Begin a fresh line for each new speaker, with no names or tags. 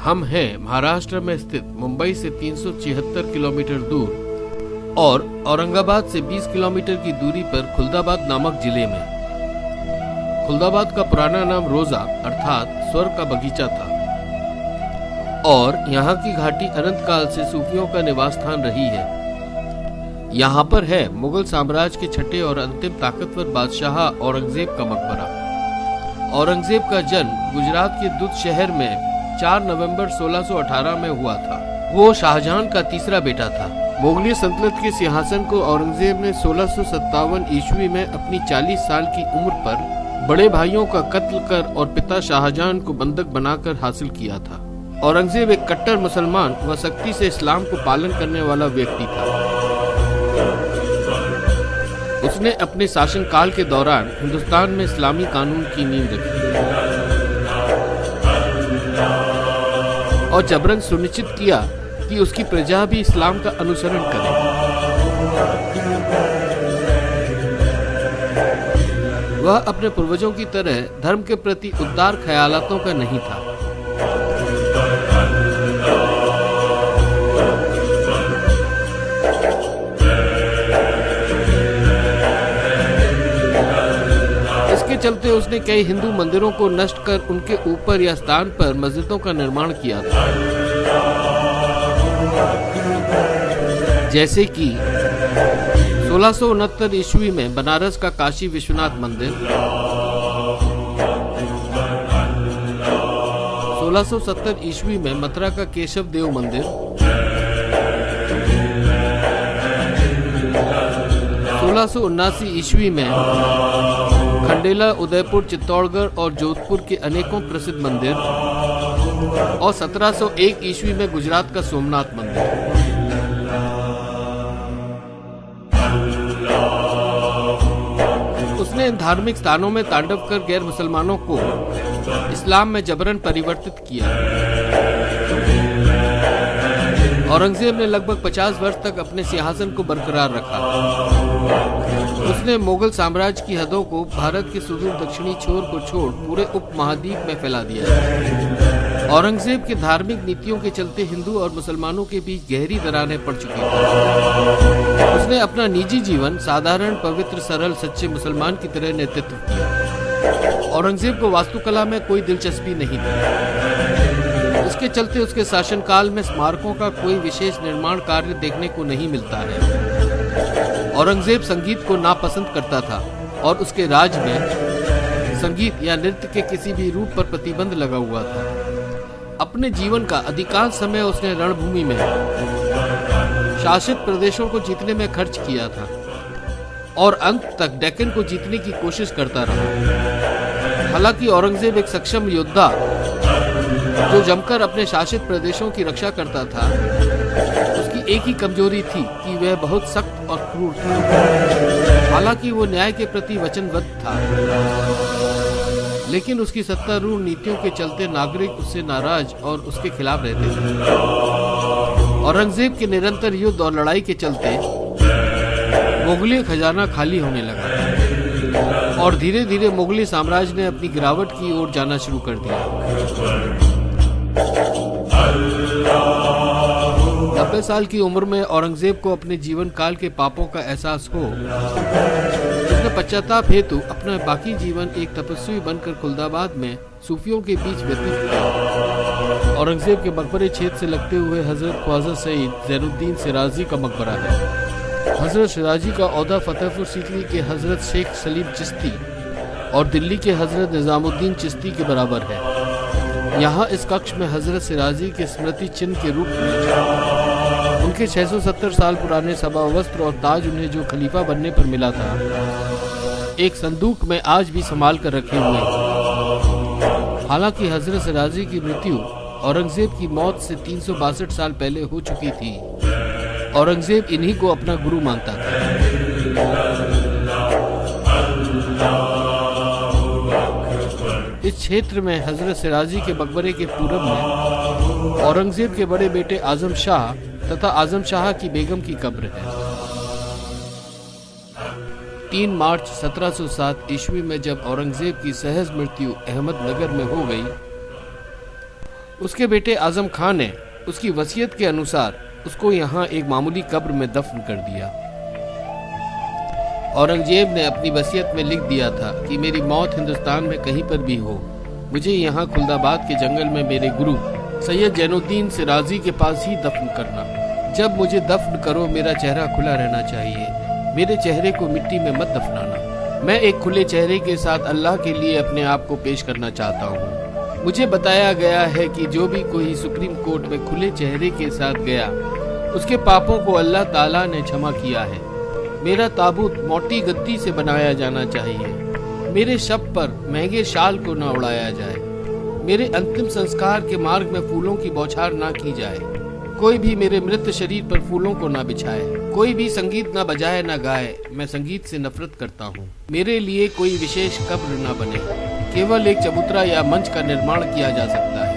हम हैं महाराष्ट्र में स्थित मुंबई से 376 किलोमीटर दूर और औरंगाबाद से 20 किलोमीटर की दूरी पर खुलदाबाद नामक जिले में। खुलदाबाद का पुराना नाम रोजा अर्थात स्वर्ग का बगीचा था और यहाँ की घाटी अनंत काल से सूफियों का निवास स्थान रही है। यहाँ पर है मुगल साम्राज्य के छठे और अंतिम ताकतवर बादशाह औरंगजेब का मकबरा। औरंगजेब का जन्म गुजरात के दुध शहर में 4 नवंबर 1618 में हुआ था। वो शाहजहां का तीसरा बेटा था। मुगलिय सल्तनत के सिंहासन को औरंगजेब ने 1657 ईस्वी में अपनी 40 साल की उम्र पर बड़े भाइयों का कत्ल कर और पिता शाहजहां को बंधक बनाकर हासिल किया था। औरंगजेब एक कट्टर मुसलमान व सख्ती से इस्लाम को पालन करने वाला व्यक्ति था। उसने अपने शासनकाल के दौरान हिंदुस्तान में इस्लामी कानून की नींव रखी और जबरन सुनिश्चित किया कि उसकी प्रजा भी इस्लाम का अनुसरण करे। वह अपने पूर्वजों की तरह धर्म के प्रति उदार ख्यालातों का नहीं था। इसके चलते उसने कई हिंदू मंदिरों को नष्ट कर उनके ऊपर या स्थान पर मस्जिदों का निर्माण किया था, जैसे कि 1669 ईस्वी में बनारस का काशी विश्वनाथ मंदिर, 1670 ईस्वी में मथुरा का केशव देव मंदिर, 1679 ईस्वी में खंडेला, उदयपुर, चित्तौड़गढ़ और जोधपुर के अनेकों प्रसिद्ध मंदिर और 1701 ईस्वी में गुजरात का सोमनाथ मंदिर। उसने इन धार्मिक स्थानों में तांडव कर गैर मुसलमानों को इस्लाम में जबरन परिवर्तित किया। औरंगजेब ने लगभग 50 वर्ष तक अपने सिंहासन को बरकरार रखा। उसने मुगल साम्राज्य की हदों को भारत के सुदूर दक्षिणी छोर को छोड़ पूरे उपमहाद्वीप में फैला दिया। औरंगजेब के धार्मिक नीतियों के चलते हिंदू और मुसलमानों के बीच गहरी दरारें पड़ चुकी थीं। उसने अपना निजी जीवन साधारण, पवित्र, सरल, सच्चे मुसलमान की तरह नेतृत्व किया। औरंगजेब को वास्तुकला में कोई दिलचस्पी नहीं थी। इसके चलते उसके शासनकाल में स्मारकों का कोई विशेष निर्माण कार्य देखने को नहीं मिलता है। औरंगजेब संगीत को नापसंद करता था और उसके राज में संगीत या नृत्य के किसी भी रूप पर प्रतिबंध लगा हुआ था। अपने जीवन का अधिकांश समय उसने रणभूमि में शासित प्रदेशों को जीतने में खर्च किया था और अंत तक डेक्कन को जीतने की कोशिश करता रहा। हालांकि औरंगजेब एक सक्षम योद्धा जो जमकर अपने शासित प्रदेशों की रक्षा करता था, उसकी एक ही कमजोरी थी कि वह बहुत सख्त और क्रूर था। हालांकि वो न्याय के प्रति वचनबद्ध था, लेकिन उसकी सत्तारूढ़ नीतियों के चलते नागरिक उससे नाराज और उसके खिलाफ रहते थे। औरंगजेब के निरंतर युद्ध और लड़ाई के चलते मुगली खजाना खाली होने लगा और धीरे धीरे मुगली साम्राज्य ने अपनी गिरावट की ओर जाना शुरू कर दिया। 90 साल की उम्र में औरंगजेब को अपने जीवन काल के पापों का एहसास हो। उसने पश्चाताप हेतु अपना बाकी जीवन एक तपस्वी बनकर खुलदाबाद में सूफियों के बीच व्यतीत किया। औरंगजेब के मकबरे क्षेत्र से लगते हुए हजरत ख्वाजा सईद ज़ैनुद्दीन सिराजी का मकबरा है। हजरत सिराजी का ओहदा फतेहपुर सीकरी के हजरत शेख सलीम चिश्ती और दिल्ली के हजरत निजामुद्दीन चिश्ती के बराबर है। यहाँ इस कक्ष में हजरत सिराजी के स्मृति चिन्ह के रूप में उनके 670 साल पुराने सभा वस्त्र और ताज उन्हें जो खलीफा बनने पर मिला था, एक संदूक में आज भी संभाल कर रखे हुए हैं। हालांकि हजरत सिराजी की मृत्यु औरंगजेब की मौत से 362 साल पहले हो चुकी थी। औरंगजेब इन्हीं को अपना गुरु मानता था। इस क्षेत्र में हजरत सिराजी के मकबरे के पूरब में औरंगजेब के बड़े बेटे आजम शाह तथा आजम शाह की बेगम की कब्र है। 3 मार्च 1707 ईस्वी में जब औरंगजेब की सहज मृत्यु अहमदनगर में हो गई, उसके बेटे आजम खान ने उसकी वसीयत के अनुसार उसको यहाँ एक मामूली कब्र में दफन कर दिया। औरंगजेब ने अपनी वसीयत में लिख दिया था कि मेरी मौत हिंदुस्तान में कहीं पर भी हो, मुझे यहाँ खुलदाबाद के जंगल में मेरे गुरु सैयद जैनुद्दीन सिराजी के पास ही दफन करना। जब मुझे दफन करो मेरा चेहरा खुला रहना चाहिए, मेरे चेहरे को मिट्टी में मत दफनाना। मैं एक खुले चेहरे के साथ अल्लाह के लिए अपने आप को पेश करना चाहता हूँ। मुझे बताया गया है कि जो भी कोई सुप्रीम कोर्ट में खुले चेहरे के साथ गया उसके पापों को अल्लाह ताला ने क्षमा किया है। मेरा ताबूत मोटी गद्दी से बनाया जाना चाहिए। मेरे शव पर महंगे शाल को न उड़ाया जाए। मेरे अंतिम संस्कार के मार्ग में फूलों की बौछार ना की जाए। कोई भी मेरे मृत शरीर पर फूलों को ना बिछाए। कोई भी संगीत ना बजाए ना गाए, मैं संगीत से नफरत करता हूँ। मेरे लिए कोई विशेष कब्र न बने, केवल एक चबूतरा या मंच का निर्माण किया जा सकता है।